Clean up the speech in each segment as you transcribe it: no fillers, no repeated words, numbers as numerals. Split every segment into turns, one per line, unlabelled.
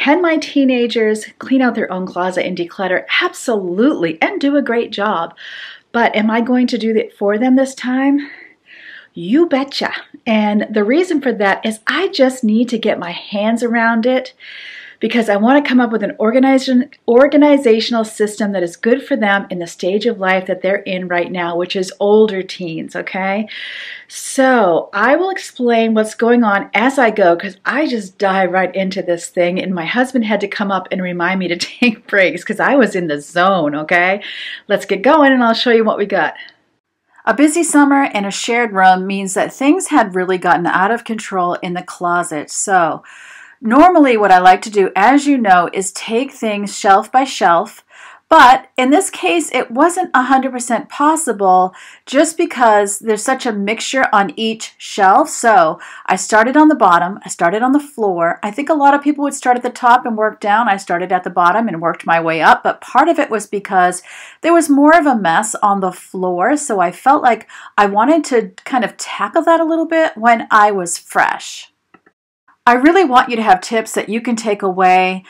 Can my teenagers clean out their own closet and declutter? Absolutely, and do a great job. But am I going to do that for them this time? You betcha. And the reason for that is I just need to get my hands around it because I want to come up with an organizational system that is good for them in the stage of life that they're in right now, which is older teens, okay? So I will explain what's going on as I go because I just dive right into this thing, and my husband had to come up and remind me to take breaks because I was in the zone, okay? Let's get going and I'll show you what we got. A busy summer and a shared room means that things had really gotten out of control in the closet. So normally what I like to do, as you know, is take things shelf by shelf. But in this case, it wasn't 100% possible just because there's such a mixture on each shelf. So I started on the bottom, I started on the floor. I think a lot of people would start at the top and work down. I started at the bottom and worked my way up, but part of it was because there was more of a mess on the floor. So I felt like I wanted to kind of tackle that a little bit when I was fresh. I really want you to have tips that you can take away,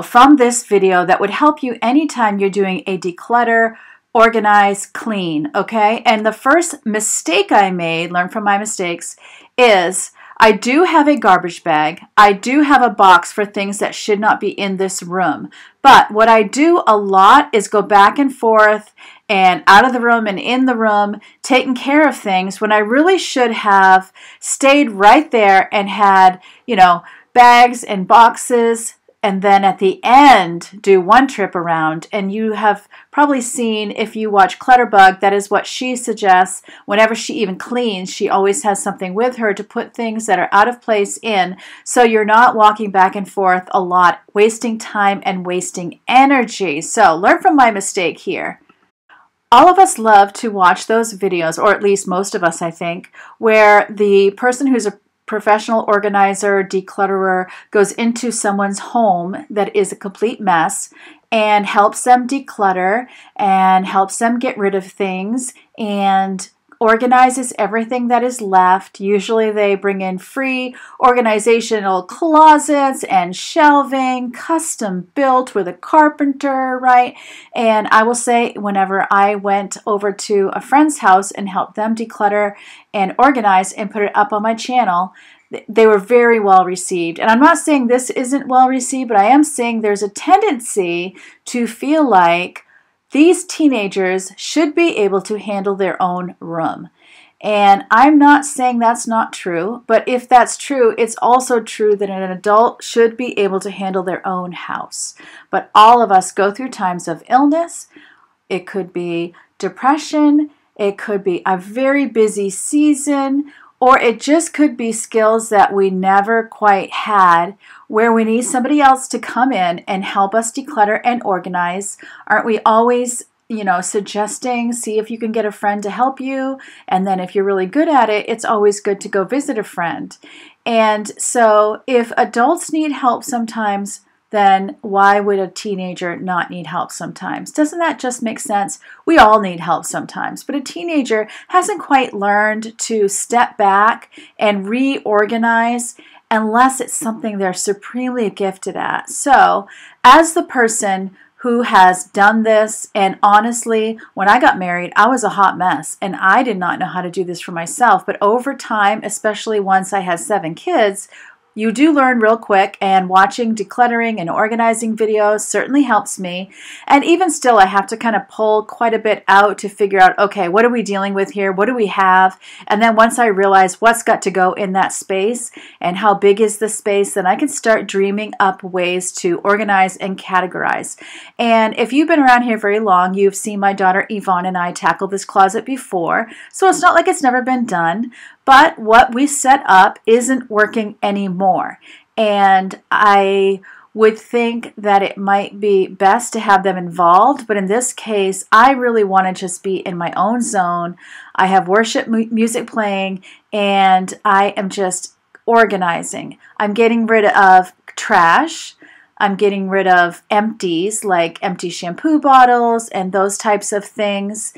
from this video that would help you anytime you're doing a declutter, organize, clean, okay? And the first mistake I made, learn from my mistakes, is I do have a garbage bag. I do have a box for things that should not be in this room. But what I do a lot is go back and forth and out of the room and in the room, taking care of things when I really should have stayed right there and had, bags and boxes, and then at the end do one trip around. And you have probably seen, if you watch Clutterbug, that is what she suggests. Whenever she even cleans, she always has something with her to put things that are out of place in, so you're not walking back and forth a lot, wasting time and wasting energy. So learn from my mistake here. All of us love to watch those videos, or at least most of us, I think, where the person who's a professional organizer, declutterer, goes into someone's home that is a complete mess and helps them declutter and helps them get rid of things and organizes everything that is left. Usually they bring in free organizational closets and shelving, custom built with a carpenter, right? And I will say, whenever I went over to a friend's house and helped them declutter and organize and put it up on my channel, they were very well received. And I'm not saying this isn't well received, but I am saying there's a tendency to feel like these teenagers should be able to handle their own room. And I'm not saying that's not true, but if that's true, it's also true that an adult should be able to handle their own house. But all of us go through times of illness. It could be depression. It could be a very busy season, or it just could be skills that we never quite had, where we need somebody else to come in and help us declutter and organize. Aren't we always, suggesting, see if you can get a friend to help you? And then if you're really good at it, it's always good to go visit a friend. And so if adults need help sometimes, then why would a teenager not need help sometimes? Doesn't that just make sense? We all need help sometimes, but a teenager hasn't quite learned to step back and reorganize unless it's something they're supremely gifted at. So as the person who has done this, and honestly, when I got married, I was a hot mess and I did not know how to do this for myself. But over time, especially once I had 7 kids, you do learn real quick, and watching decluttering and organizing videos certainly helps me. And even still, I have to kind of pull quite a bit out to figure out, okay, what are we dealing with here? What do we have? And then once I realize what's got to go in that space and how big is the space, then I can start dreaming up ways to organize and categorize. And if you've been around here very long, you've seen my daughter Yvonne and I tackle this closet before. So it's not like it's never been done. But what we set up isn't working anymore. And I would think that it might be best to have them involved. But in this case, I really want to just be in my own zone. I have worship music playing, and I am just organizing. I'm getting rid of trash. I'm getting rid of empties, like empty shampoo bottles and those types of things.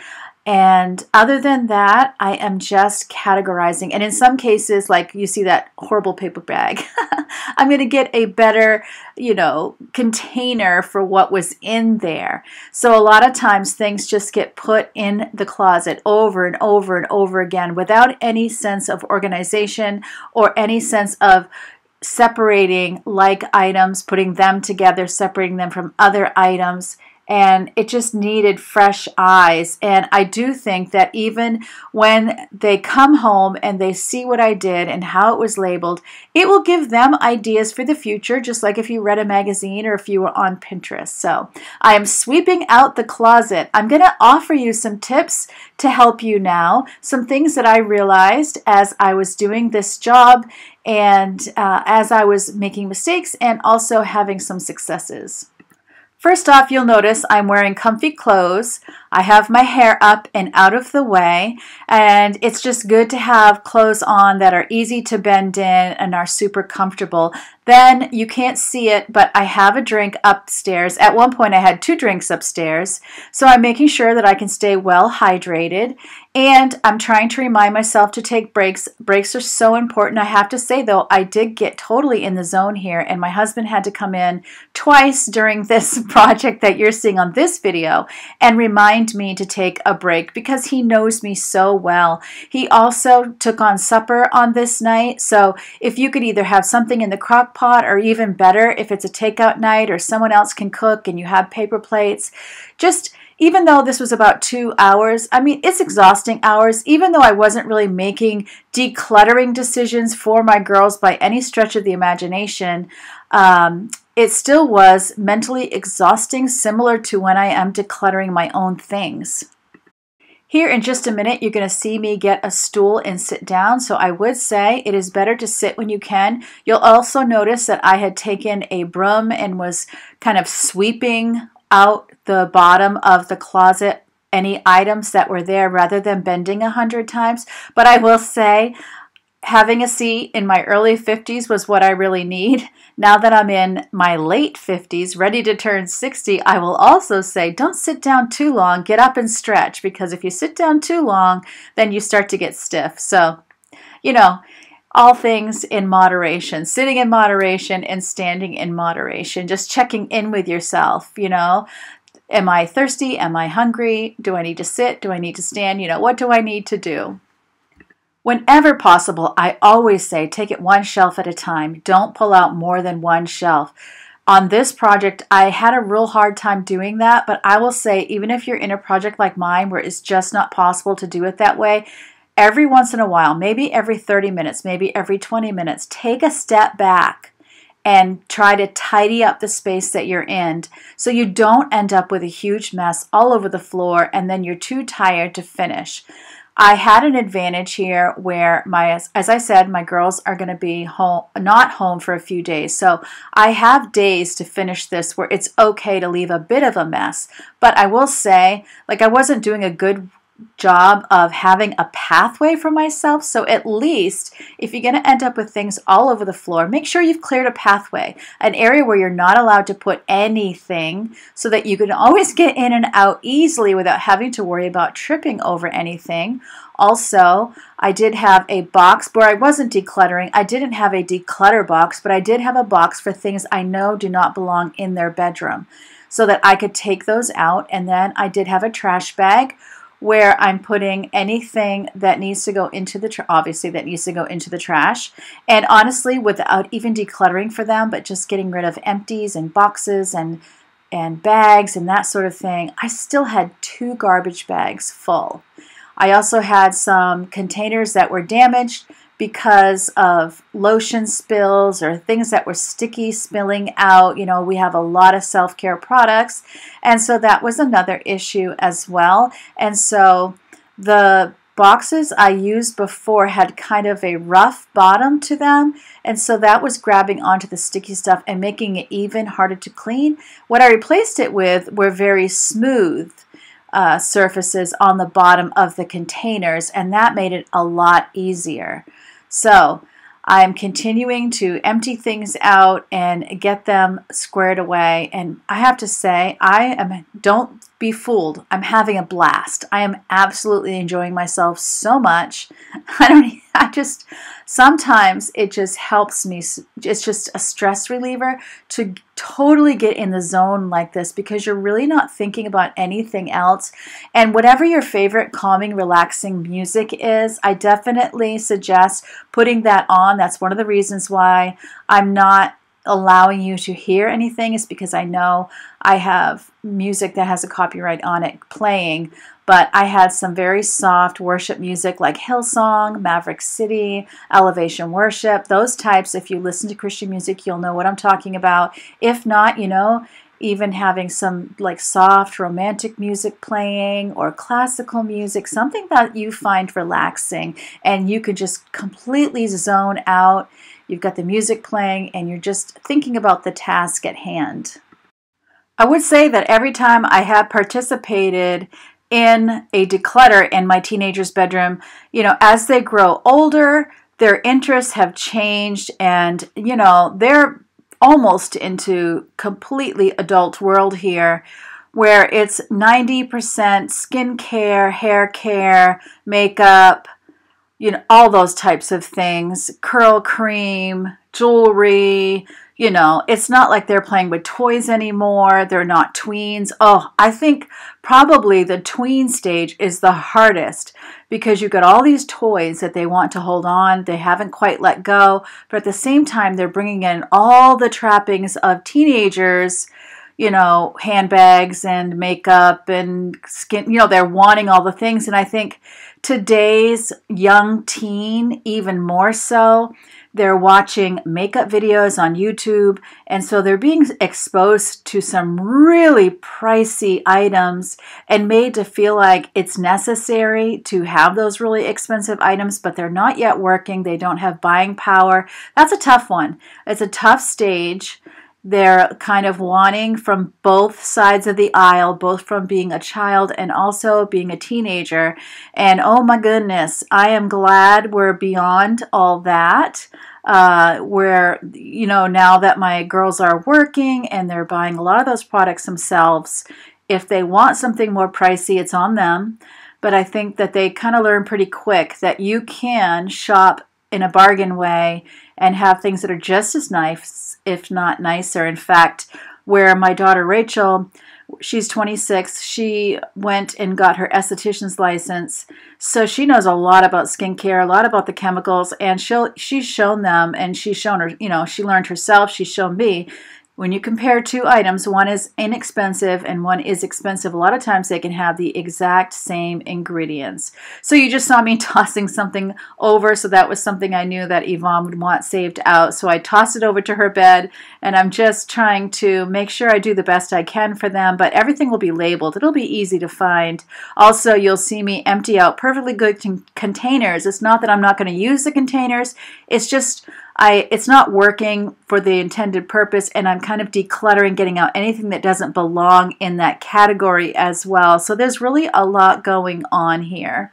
And other than that, I am just categorizing. And in some cases, like you see that horrible paper bag, I'm going to get a better, container for what was in there. So a lot of times things just get put in the closet over and over and over again without any sense of organization or any sense of separating like items, putting them together, separating them from other items. And it just needed fresh eyes. And I do think that even when they come home and they see what I did and how it was labeled, it will give them ideas for the future, just like if you read a magazine or if you were on Pinterest. So I am sweeping out the closet. I'm going to offer you some tips to help you now, some things that I realized as I was doing this job and as I was making mistakes and also having some successes. First off, you'll notice I'm wearing comfy clothes. I have my hair up and out of the way, and it's just good to have clothes on that are easy to bend in and are super comfortable. Then you can't see it, but I have a drink upstairs. At one point I had 2 drinks upstairs, so I'm making sure that I can stay well hydrated, and I'm trying to remind myself to take breaks. Breaks are so important. I have to say though, I did get totally in the zone here, and my husband had to come in twice during this project that you're seeing on this video and remind me to take a break because he knows me so well. He also took on supper on this night, so if you could either have something in the crock pot, or even better if it's a takeout night or someone else can cook and you have paper plates, even though this was about 2 hours, I mean, it's exhausting hours, even though I wasn't really making decluttering decisions for my girls by any stretch of the imagination, it still was mentally exhausting, similar to when I am decluttering my own things. Here in just a minute, you're going to see me get a stool and sit down. So I would say it is better to sit when you can. You'll also notice that I had taken a broom and was kind of sweeping out the bottom of the closet, any items that were there, rather than bending 100 times. But I will say, having a seat in my early 50s was what I really need. Now that I'm in my late 50s, ready to turn 60, I will also say don't sit down too long, get up and stretch, because if you sit down too long, then you start to get stiff. So, all things in moderation, sitting in moderation and standing in moderation, just checking in with yourself, Am I thirsty? Am I hungry? Do I need to sit? Do I need to stand? What do I need to do? Whenever possible, I always say take it one shelf at a time. Don't pull out more than one shelf. On this project, I had a real hard time doing that, but I will say even if you're in a project like mine where it's just not possible to do it that way, every once in a while, maybe every 30 minutes, maybe every 20 minutes, take a step back and try to tidy up the space that you're in so you don't end up with a huge mess all over the floor and then you're too tired to finish. I had an advantage here where as I said, my girls are going to be not home for a few days. So I have days to finish this where it's okay to leave a bit of a mess. But I will say, I wasn't doing a good job of having a pathway for myself. So at least if you're going to end up with things all over the floor, make sure you've cleared a pathway, an area where you're not allowed to put anything so that you can always get in and out easily without having to worry about tripping over anything. Also, I did have a box where I wasn't decluttering. I didn't have a declutter box, but I did have a box for things I know do not belong in their bedroom so that I could take those out. And then I did have a trash bag where I'm putting anything that needs to go into the obviously that needs to go into the trash. And honestly, without even decluttering for them, but just getting rid of empties and boxes and bags and that sort of thing, I still had 2 garbage bags full. I also had some containers that were damaged because of lotion spills or things that were sticky spilling out. We have a lot of self-care products, and so that was another issue as well. And so the boxes I used before had kind of a rough bottom to them, and so that was grabbing onto the sticky stuff and making it even harder to clean. What I replaced it with were very smooth surfaces on the bottom of the containers, and that made it a lot easier. So I'm continuing to empty things out and get them squared away. And I have to say, don't be fooled. I'm having a blast. I am absolutely enjoying myself so much. Sometimes it just helps me. It's just a stress reliever to totally get in the zone like this, because you're really not thinking about anything else. And whatever your favorite calming, relaxing music is, I definitely suggest putting that on. That's one of the reasons why I'm not allowing you to hear anything, is because I know I have music that has a copyright on it playing. But I had some very soft worship music like Hillsong, Maverick City, Elevation Worship, those types. If you listen to Christian music, you'll know what I'm talking about. If not, even having some like soft romantic music playing or classical music, something that you find relaxing and you can just completely zone out. You've got the music playing and you're just thinking about the task at hand. I would say that every time I have participated in a declutter in my teenager's bedroom, as they grow older, their interests have changed, and they're almost into completely adult world here, where it's 90% skincare, hair care, makeup, all those types of things, curl cream, jewelry. It's not like they're playing with toys anymore. They're not tweens. Oh, I think probably the tween stage is the hardest, because you've got all these toys that they want to hold on. They haven't quite let go. But at the same time, they're bringing in all the trappings of teenagers, handbags and makeup and skin. They're wanting all the things. And I think today's young teen, even more so, they're watching makeup videos on YouTube, and so they're being exposed to some really pricey items and made to feel like it's necessary to have those really expensive items, but they're not yet working. They don't have buying power. That's a tough one. It's a tough stage. They're kind of wanting from both sides of the aisle, both from being a child and also being a teenager. And oh my goodness, I am glad we're beyond all that. Where, now that my girls are working and they're buying a lot of those products themselves, if they want something more pricey, it's on them. But I think that they kind of learn pretty quick that you can shop in a bargain way and have things that are just as nice, if not nicer. In fact, where my daughter Rachel, she's 26, she went and got her esthetician's license. So she knows a lot about skincare, a lot about the chemicals, and she's shown them, and she's shown her, she learned herself, she's shown me. When you compare two items, one is inexpensive and one is expensive, a lot of times they can have the exact same ingredients. So you just saw me tossing something over, so that was something I knew that Yvonne would want saved out. So I tossed it over to her bed, and I'm just trying to make sure I do the best I can for them, but everything will be labeled. It'll be easy to find. Also, you'll see me empty out perfectly good containers. It's not that I'm not going to use the containers, it's just it's not working for the intended purpose, and I'm kind of decluttering, getting out anything that doesn't belong in that category as well. So there's really a lot going on here.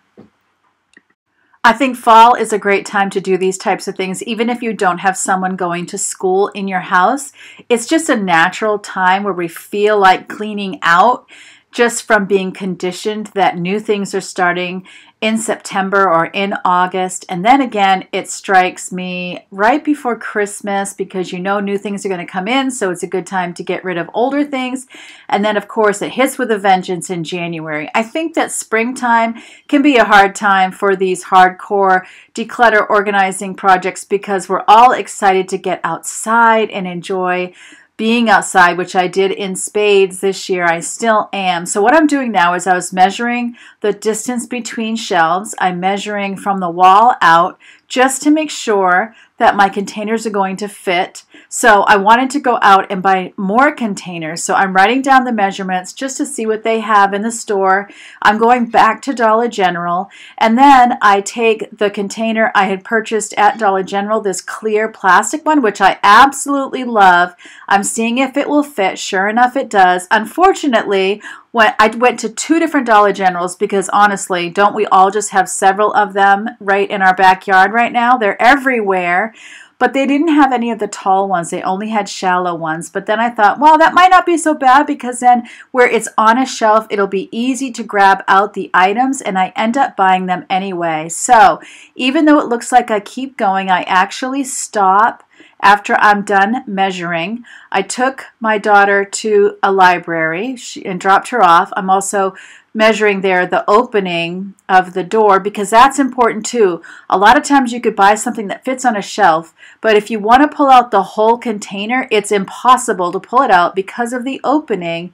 I think fall is a great time to do these types of things, even if you don't have someone going to school in your house. It's just a natural time where we feel like cleaning out, just from being conditioned that new things are starting in September or in August. And then again, it strikes me right before Christmas, because new things are going to come in, so it's a good time to get rid of older things. And then, of course, it hits with a vengeance in January. I think that springtime can be a hard time for these hardcore declutter organizing projects, because we're all excited to get outside and enjoy being outside, which I did in spades this year. I still am. So what I'm doing now is I was measuring the distance between shelves. I'm measuring from the wall out just to make sure that my containers are going to fit. So I wanted to go out and buy more containers. So I'm writing down the measurements just to see what they have in the store. I'm going back to Dollar General, and then I take the container I had purchased at Dollar General, this clear plastic one, which I absolutely love. I'm seeing if it will fit. Sure enough, it does. Unfortunately, I went to 2 different Dollar Generals because honestly, don't we all just have several of them right in our backyard right now? They're everywhere, but they didn't have any of the tall ones. They only had shallow ones. But then I thought, well, that might not be so bad because then where it's on a shelf, it'll be easy to grab out the items, and I end up buying them anyway. So even though it looks like I keep going, I actually stop after I'm done measuring. I took my daughter to a library and dropped her off. I'm also measuring there the opening of the door because that's important too. A lot of times you could buy something that fits on a shelf, but if you want to pull out the whole container, it's impossible to pull it out because of the opening,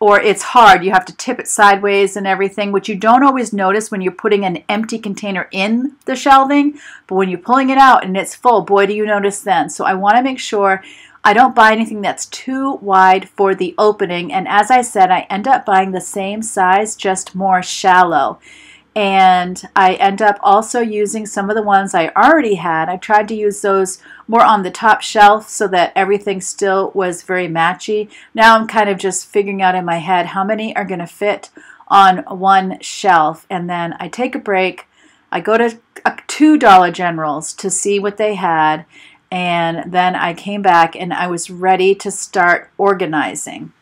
or it's hard. You have to tip it sideways and everything, which you don't always notice when you're putting an empty container in the shelving, but when you're pulling it out and it's full, boy, do you notice then. So I want to make sure I don't buy anything that's too wide for the opening, and as I said, I end up buying the same size, just more shallow. And I end up also using some of the ones I already had. I tried to use those more on the top shelf so that everything still was very matchy. Now I'm kind of just figuring out in my head how many are going to fit on one shelf, and then I take a break. I go to 2 Dollar Generals to see what they had, and then I came back and I was ready to start organizing.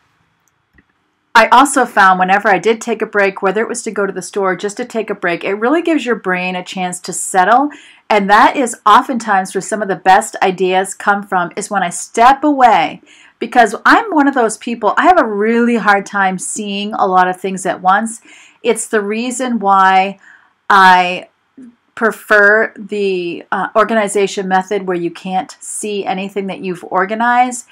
I also found whenever I did take a break, whether it was to go to the store or just to take a break, it really gives your brain a chance to settle. And that is oftentimes where some of the best ideas come from, is when I step away. Because I'm one of those people, I have a really hard time seeing a lot of things at once. It's the reason why I prefer the organization method where you can't see anything that you've organized.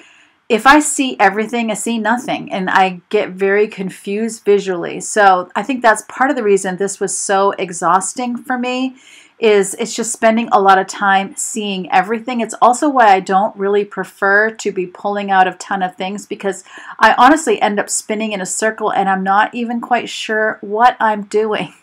If I see everything, I see nothing, and I get very confused visually. So I think that's part of the reason this was so exhausting for me, is it's just spending a lot of time seeing everything. It's also why I don't really prefer to be pulling out a ton of things, because I honestly end up spinning in a circle and I'm not even quite sure what I'm doing.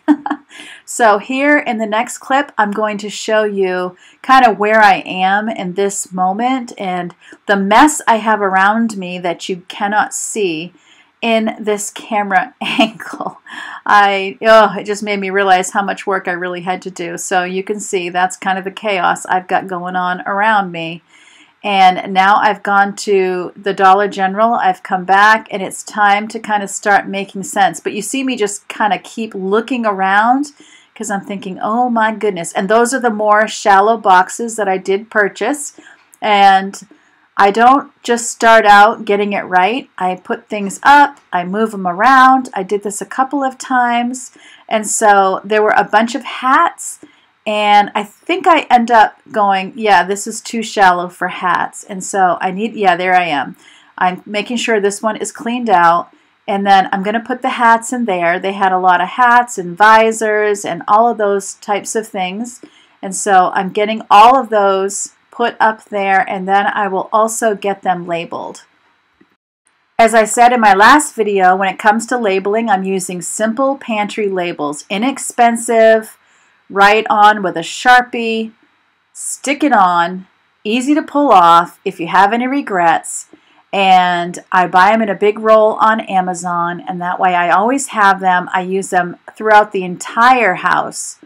So here in the next clip, I'm going to show you kind of where I am in this moment and the mess I have around me that you cannot see in this camera angle. It just made me realize how much work I really had to do. So you can see that's kind of the chaos I've got going on around me. And now I've gone to the Dollar General, I've come back, and it's time to kind of start making sense. But you see me just kind of keep looking around because I'm thinking, oh my goodness. And those are the more shallow boxes that I did purchase. And I don't just start out getting it right. I put things up, I move them around. I did this a couple of times. And so there were a bunch of hats, and I think I end up going, yeah, this is too shallow for hats. And so I need, yeah, there I am. I'm making sure this one is cleaned out. And then I'm going to put the hats in there. They had a lot of hats and visors and all of those types of things. And so I'm getting all of those put up there, and then I will also get them labeled. As I said in my last video, when it comes to labeling, I'm using simple pantry labels. Inexpensive, write on with a Sharpie, stick it on, easy to pull off if you have any regrets. And I buy them in a big roll on Amazon, and that way I always have them. I use them throughout the entire house.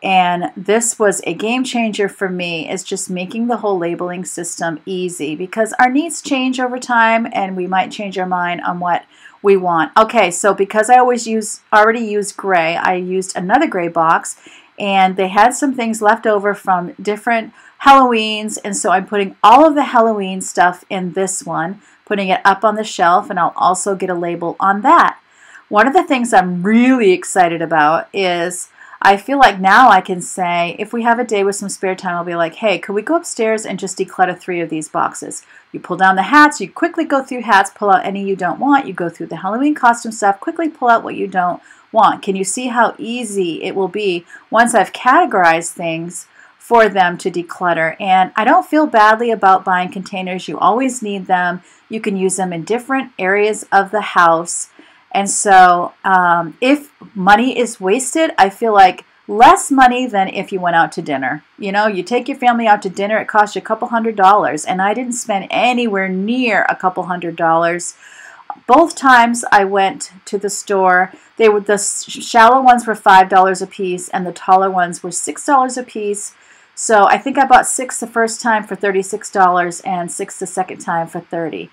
And this was a game changer for me, is just making the whole labeling system easy, because our needs change over time and we might change our mind on what we want. Okay, so because I already use gray, I used another gray box, and they had some things left over from different Halloweens, and so I'm putting all of the Halloween stuff in this one, putting it up on the shelf, and I'll also get a label on that. One of the things I'm really excited about is I feel like now I can say, if we have a day with some spare time, I'll be like, hey, could we go upstairs and just declutter 3 of these boxes? You pull down the hats, you quickly go through hats, pull out any you don't want, you go through the Halloween costume stuff, quickly pull out what you don't want. Can you see how easy it will be once I've categorized things for them to declutter? And I don't feel badly about buying containers. You always need them. You can use them in different areas of the house. And so if money is wasted, I feel like less money than if you went out to dinner. You know, you take your family out to dinner, it costs you a couple $100s, and I didn't spend anywhere near a couple $100
both times I went to the store, the shallow ones were $5 a piece and the taller ones were $6 a piece. So I think I bought 6 the first time for $36 and 6 the second time for $30.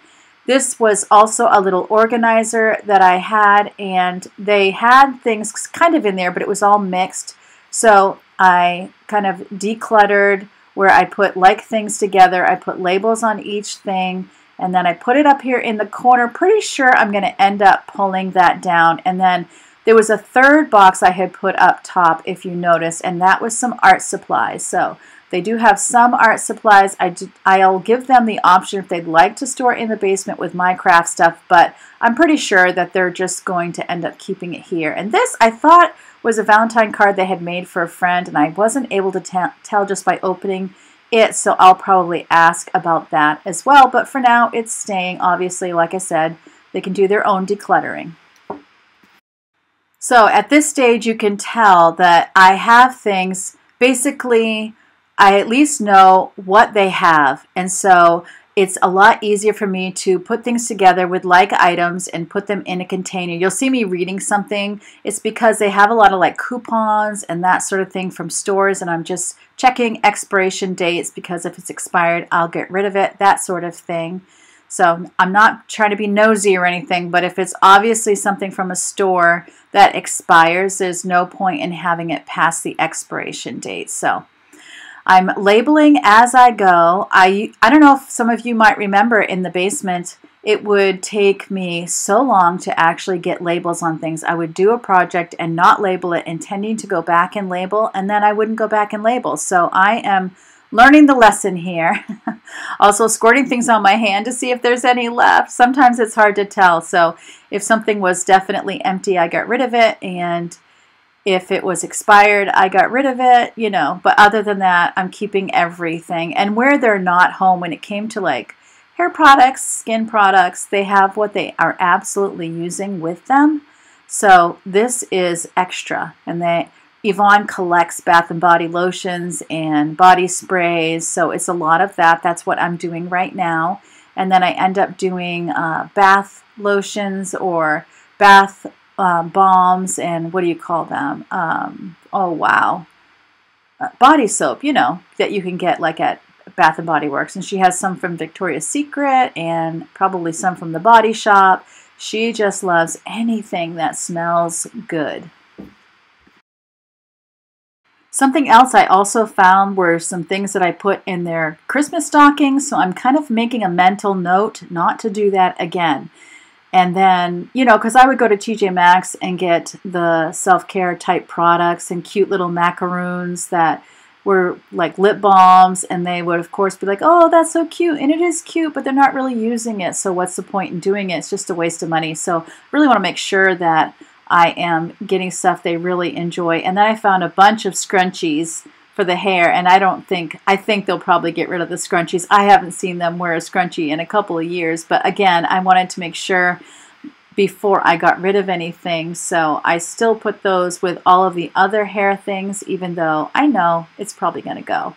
This was also a little organizer that I had, and they had things kind of in there, but it was all mixed. So I kind of decluttered where I put like things together. I put labels on each thing, and then I put it up here in the corner. Pretty sure I'm going to end up pulling that down. And then there was a third box I had put up top, if you notice, and that was some art supplies. So they do have some art supplies. I'll give them the option if they'd like to store in the basement with my craft stuff, but I'm pretty sure that they're just going to end up keeping it here. And this, I thought, was a Valentine card they had made for a friend, and I wasn't able to tell just by opening it, so I'll probably ask about that as well. But for now, it's staying. Obviously, like I said, they can do their own decluttering. So at this stage, you can tell that I have things, basically, I at least know what they have, and so it's a lot easier for me to put things together with like items and put them in a container. You'll see me reading something. It's because they have a lot of like coupons and that sort of thing from stores, and I'm just checking expiration dates because if it's expired, I'll get rid of it, that sort of thing. So I'm not trying to be nosy or anything, but if it's obviously something from a store that expires, there's no point in having it past the expiration date. So I'm labeling as I go. I don't know if some of you might remember in the basement, it would take me so long to actually get labels on things. I would do a project and not label it, intending to go back and label, and then I wouldn't go back and label. So I am learning the lesson here. Also squirting things on my hand to see if there's any left. Sometimes it's hard to tell. So if something was definitely empty, I got rid of it, and if it was expired, I got rid of it, you know. But other than that, I'm keeping everything. And where they're not home, when it came to like hair products, skin products, they have what they are absolutely using with them. So this is extra. And Yvonne collects Bath & Body lotions and body sprays. So it's a lot of that. That's what I'm doing right now. And then I end up doing bath lotions or bath balms, and what do you call them? Oh wow, body soap, you know, that you can get like at Bath & Body Works. And she has some from Victoria's Secret and probably some from the Body Shop. She just loves anything that smells good. Something else I also found were some things that I put in their Christmas stockings, so I'm kind of making a mental note not to do that again. And then, you know, because I would go to TJ Maxx and get the self-care type products and cute little macaroons that were like lip balms, and they would, of course, be like, oh, that's so cute, and it is cute, but they're not really using it, so what's the point in doing it? It's just a waste of money. So really want to make sure that I am getting stuff they really enjoy. And then I found a bunch of scrunchies for the hair, and I think they'll probably get rid of the scrunchies. I haven't seen them wear a scrunchie in a couple of years, but again, I wanted to make sure before I got rid of anything, so I still put those with all of the other hair things, even though I know it's probably going to go.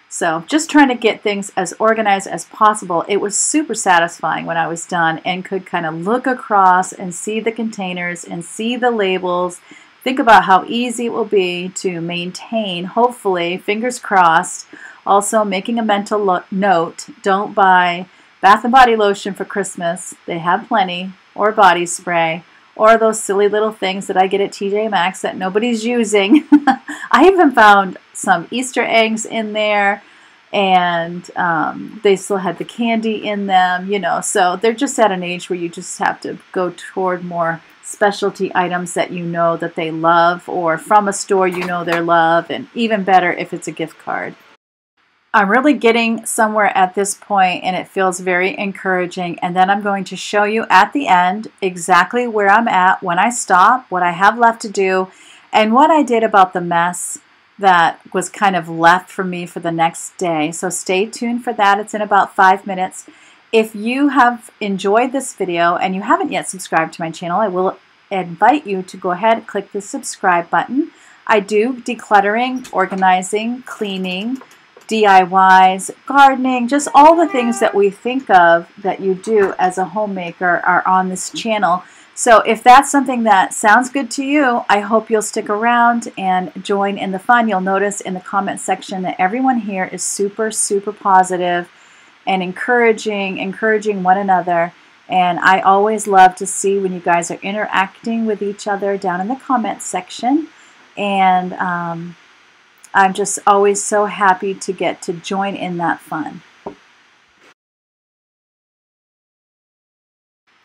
So just trying to get things as organized as possible. It was super satisfying when I was done and could kind of look across and see the containers and see the labels. Think about how easy it will be to maintain, hopefully, fingers crossed. Also, making a mental note, don't buy Bath & Body lotion for Christmas. They have plenty, or body spray, or those silly little things that I get at TJ Maxx that nobody's using. I even found some Easter eggs in there, and they still had the candy in them, you know. So they're just at an age where you just have to go toward more specialty items that you know that they love, or from a store you know their love, and even better if it's a gift card. I'm really getting somewhere at this point, and it feels very encouraging. And then I'm going to show you at the end exactly where I'm at when I stop, what I have left to do, and what I did about the mess that was kind of left for me for the next day. So stay tuned for that. It's in about 5 minutes. If you have enjoyed this video and you haven't yet subscribed to my channel, I will invite you to go ahead and click the subscribe button. I do decluttering, organizing, cleaning, DIYs, gardening, just all the things that we think of that you do as a homemaker are on this channel. So if that's something that sounds good to you, I hope you'll stick around and join in the fun. You'll notice in the comment section that everyone here is super, super positive and encouraging one another. And I always love to see when you guys are interacting with each other down in the comment section. And I'm just always so happy to get to join in that fun.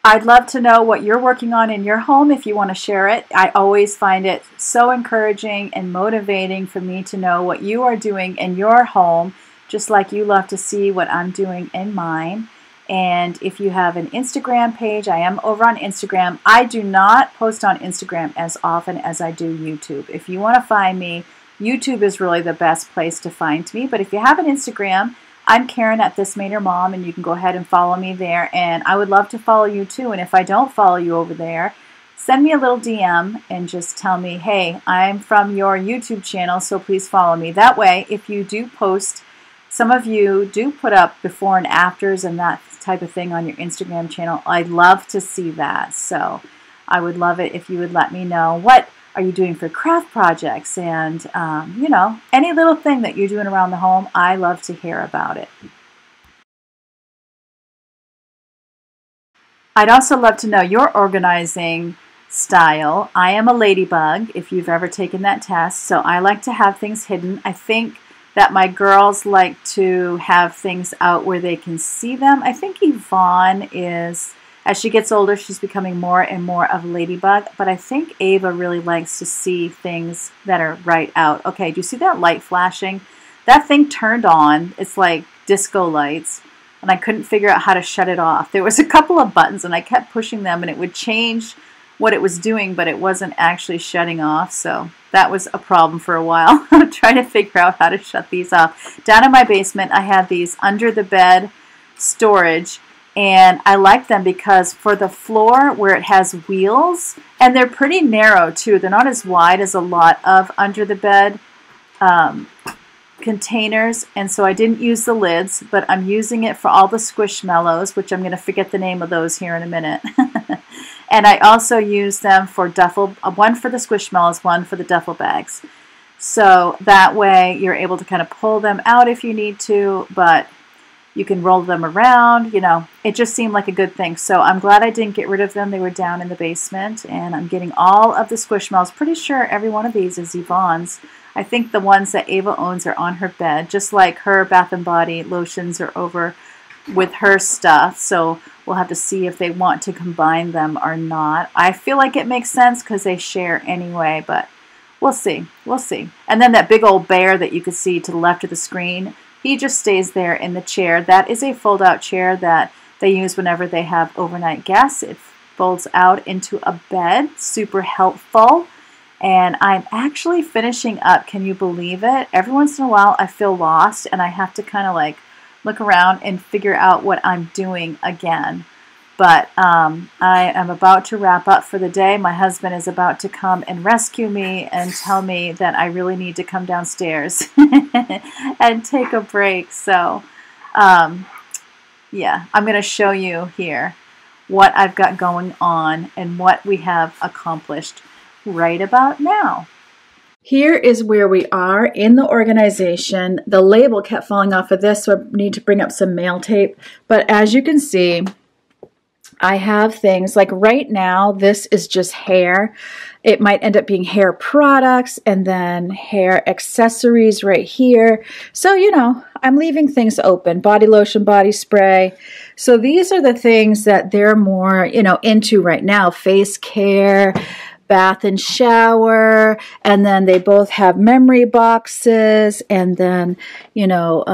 I'd love to know what you're working on in your home if you want to share it. I always find it so encouraging and motivating for me to know what you are doing in your home, just like you love to see what I'm doing in mine. And if you have an Instagram page, I am over on Instagram. I do not post on Instagram as often as I do YouTube. If you want to find me, YouTube is really the best place to find me. But if you have an Instagram, I'm Karen at thismainermom, and you can go ahead and follow me there. And I would love to follow you too. And if I don't follow you over there, send me a little DM and just tell me, hey, I'm from your YouTube channel, so please follow me. That way, if you do post, some of you do put up before and afters and that type of thing on your Instagram channel. I'd love to see that. So I would love it if you would let me know what are you doing for craft projects and, you know, any little thing that you're doing around the home. I love to hear about it. I'd also love to know your organizing style. I am a ladybug, if you've ever taken that test, so I like to have things hidden. I think that my girls like to have things out where they can see them. I think Yvonne is, as she gets older, she's becoming more and more of a ladybug, but I think Ava really likes to see things that are right out. Okay, do you see that light flashing? That thing turned on. It's like disco lights, and I couldn't figure out how to shut it off. There was a couple of buttons, and I kept pushing them, and it would change what it was doing, but it wasn't actually shutting off, so that was a problem for a while. I'm trying to figure out how to shut these off. Down in my basement, I have these under the bed storage, and I like them because for the floor where it has wheels, and they're pretty narrow too, they're not as wide as a lot of under the bed containers, and so I didn't use the lids, but I'm using it for all the squishmallows, which I'm going to forget the name of those here in a minute. And I also use them for duffel, one for the squishmallows, one for the duffel bags. So that way you're able to kind of pull them out if you need to, but you can roll them around, you know. It just seemed like a good thing. So I'm glad I didn't get rid of them. They were down in the basement, and I'm getting all of the squishmallows. Pretty sure every one of these is Yvonne's. I think the ones that Ava owns are on her bed, just like her Bath & Body lotions are over with her stuff. So we'll have to see if they want to combine them or not. I feel like it makes sense because they share anyway, but we'll see. We'll see. And then that big old bear that you can see to the left of the screen, he just stays there in the chair. That is a fold-out chair that they use whenever they have overnight guests. It folds out into a bed. Super helpful. And I'm actually finishing up. Can you believe it? Every once in a while I feel lost and I have to kind of like look around and figure out what I'm doing again. But I am about to wrap up for the day. My husband is about to come and rescue me and tell me that I really need to come downstairs and take a break. So yeah, I'm going to show you here what I've got going on and what we have accomplished right about now. Here is where we are in the organization. The label kept falling off of this, so I need to bring up some mail tape. But as you can see, I have things like right now, this is just hair. It might end up being hair products and then hair accessories right here. So, you know, I'm leaving things open. Body lotion, body spray. So these are the things that they're more, you know, into right now. Face care, bath and shower, and then they both have memory boxes, and then, you know,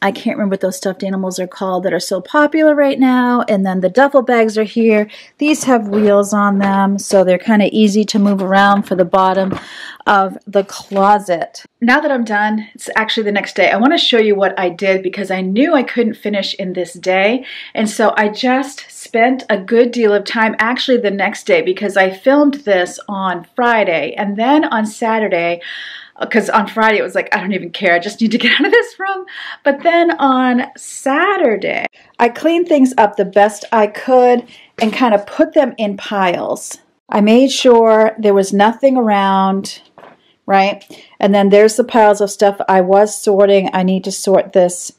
I can't remember what those stuffed animals are called that are so popular right now, and then the duffel bags are here. These have wheels on them, so they're kind of easy to move around for the bottom of the closet. Now that I'm done, it's actually the next day. I want to show you what I did because I knew I couldn't finish in this day, and so I just spent a good deal of time actually the next day because I filmed this on Friday, and then on Saturday
because on Friday it was like, I don't even care, I just need to get out of this room. But then on Saturday, I cleaned things up the best I could and kind of put them in piles. I made sure there was nothing around, right? And then there's the piles of stuff I was sorting. I need to sort this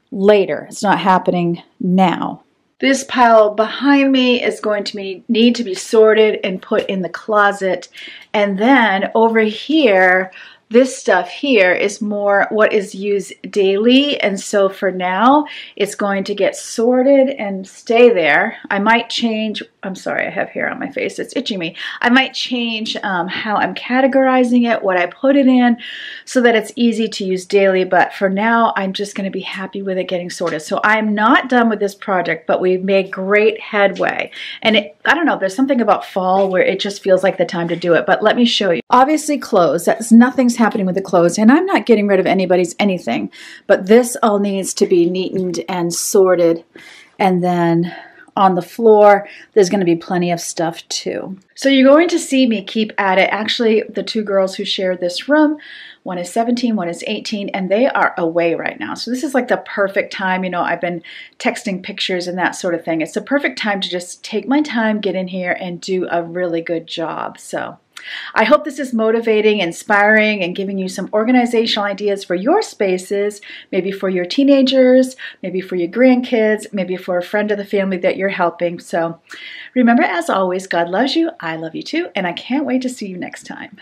later. It's not happening now. This pile behind me is going to need to be sorted and put in the closet. And then over here, this stuff here is more what is used daily, and so for now it's going to get sorted and stay there. I might change, I'm sorry, I have hair on my face, it's itching me. I might change how I'm categorizing it, what I put it in, so that it's easy to use daily, but for now I'm just going to be happy with it getting sorted. So I'm not done with this project, but we've made great headway. And I don't know, there's something about fall where it just feels like the time to do it, but let me show you. Obviously clothes, nothing's happening with the clothes, and I'm not getting rid of anybody's anything, but this all needs to be neatened and sorted. And then on the floor, there's going to be plenty of stuff too. So you're going to see me keep at it. Actually, the two girls who share this room, one is 17, one is 18, and they are away right now. So this is like the perfect time. You know, I've been texting pictures and that sort of thing. It's the perfect time to just take my time, get in here, and do a really good job. So I hope this is motivating, inspiring, and giving you some organizational ideas for your spaces, maybe for your teenagers, maybe for your grandkids, maybe for a friend of the family that you're helping. So remember, as always, God loves you, I love you too, and I can't wait to see you next time.